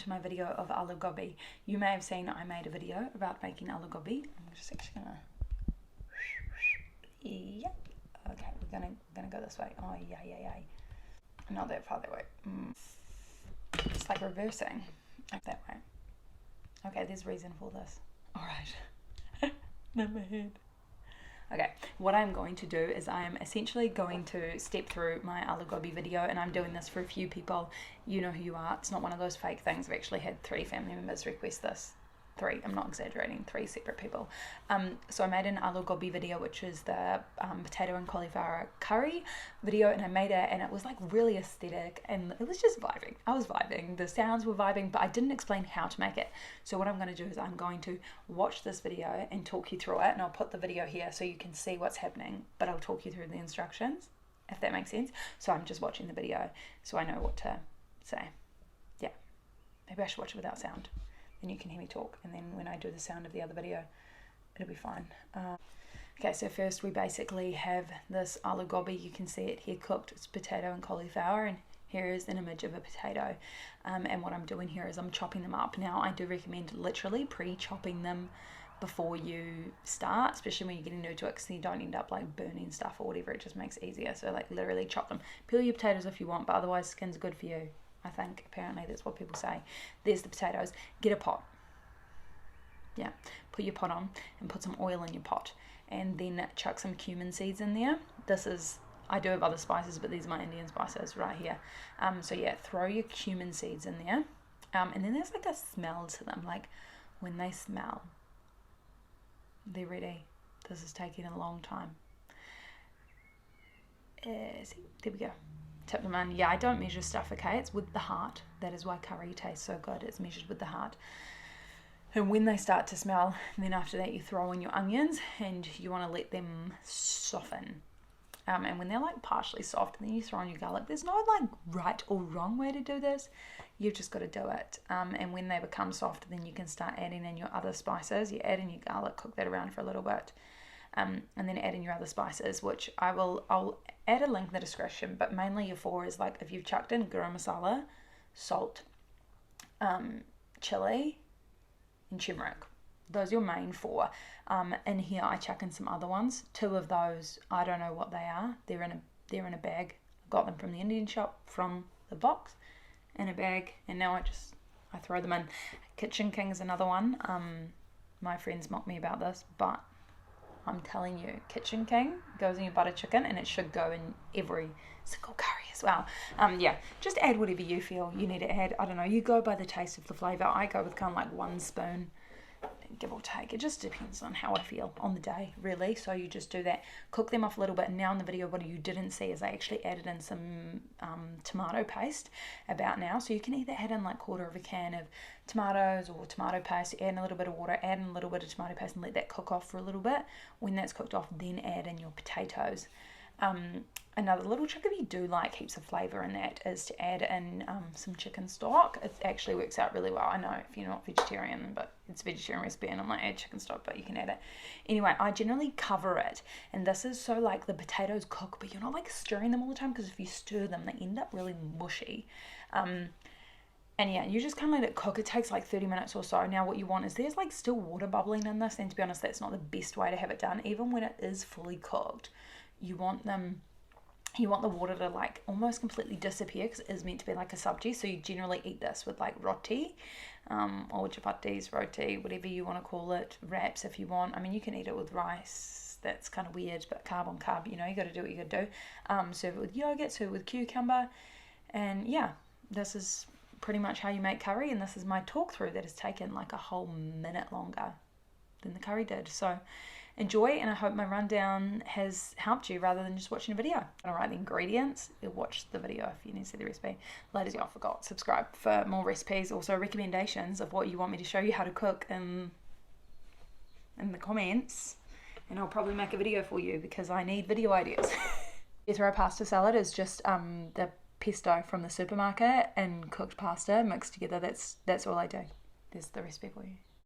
to my video of Aloo Gobi. You may have seen I made a video about making Aloo Gobi. I'm just actually gonna, yeah, okay, we're gonna go this way. Oh yeah, not that far, that way. It's like reversing, like that way. Okay, there's reason for this. All right, in my head. Okay, what I'm going to do is I'm essentially going to step through my Aloo Gobi video, and I'm doing this for a few people. You know who you are. It's not one of those fake things. I've actually had 3 family members request this. 3, I'm not exaggerating, 3 separate people. So I made an Aloo Gobi video, which is the potato and cauliflower curry video, and I made it, and it was like really aesthetic, and it was just vibing. I was vibing, the sounds were vibing, but I didn't explain how to make it. So what I'm going to do is I'm going to watch this video and talk you through it, and I'll put the video here so you can see what's happening, but I'll talk you through the instructions, if that makes sense. So I'm just watching the video so I know what to say. Yeah, maybe I should watch it without sound. Then you can hear me talk, and then when I do the sound of the other video, it'll be fine. Okay, so first we basically have this Aloo Gobi. You can see it here cooked. It's potato and cauliflower, and here is an image of a potato. And what I'm doing here is I'm chopping them up. Now I do recommend literally pre-chopping them before you start, especially when you're getting new to it, because you don't end up like burning stuff or whatever. It just makes it easier. So like literally chop them. Peel your potatoes if you want, but otherwise skin's good for you. I think, apparently that's what people say. There's the potatoes. Get a pot. Yeah, put your pot on and put some oil in your pot, and then chuck some cumin seeds in there. This is, I do have other spices, but these are my Indian spices right here. So yeah, throw your cumin seeds in there, and then there's like a smell to them. Like when they smell, they're ready. This is taking a long time. See, there we go. Tip them in. Yeah, I don't measure stuff, okay? It's with the heart. That is why curry tastes so good. It's measured with the heart. And when they start to smell, then after that you throw in your onions, and you want to let them soften. And when they're like partially soft, then you throw in your garlic. There's no like right or wrong way to do this. You've just got to do it. And when they become soft, then you can start adding in your other spices. You add in your garlic, cook that around for a little bit. And then add in your other spices, which I'll add a link in the description, but mainly your 4 is like if you've chucked in garam masala, salt, chili, and turmeric. Those are your main 4. In here I chuck in some other ones. 2 of those, I don't know what they are. They're in a bag. I got them from the Indian shop, from the box, in a bag, and now I throw them in. Kitchen King is another one. My friends mock me about this, but I'm telling you, Kitchen King goes in your butter chicken, and it should go in every single curry as well. Yeah, just add whatever you feel you need to add. I don't know, you go by the taste of the flavour. I go with kind of like 1 spoon, give or take. It just depends on how I feel on the day, really. So you just do that. Cook them off a little bit. And now in the video, what you didn't see is I actually added in some tomato paste about now. So you can either add in like 1/4 of a can of tomatoes or tomato paste, add in a little bit of water, add in a little bit of tomato paste, and let that cook off for a little bit. When that's cooked off, then add in your potatoes. Another little trick, if you do like heaps of flavour in that, is to add in some chicken stock. It actually works out really well. I know if you're not vegetarian, but it's a vegetarian recipe and I'm like, add chicken stock, but you can add it. Anyway, I generally cover it, and this is so like the potatoes cook, but you're not like stirring them all the time, because if you stir them, they end up really mushy. And yeah, you just kind of let it cook. It takes like 30 minutes or so. Now what you want is there's like still water bubbling in this, and to be honest, that's not the best way to have it done. Even when it is fully cooked, you want the water to like almost completely disappear, because it is meant to be like a sabji. So you generally eat this with like roti, or chapatis, roti, whatever you want to call it, wraps if you want. I mean, you can eat it with rice. That's kind of weird, but carb on carb, you know, you got to do what you got to do. Serve it with yogurt, serve it with cucumber, and yeah, this is pretty much how you make curry. And this is my talk through that has taken like a whole minute longer than the curry did. So enjoy, and I hope my rundown has helped you rather than just watching a video. I don't write the ingredients, you'll watch the video if you need to see the recipe. Ladies, I forgot, subscribe for more recipes, also recommendations of what you want me to show you how to cook in the comments, and I'll probably make a video for you because I need video ideas. Throw pasta salad is just the pesto from the supermarket and cooked pasta mixed together. That's all I do. There's the recipe for you.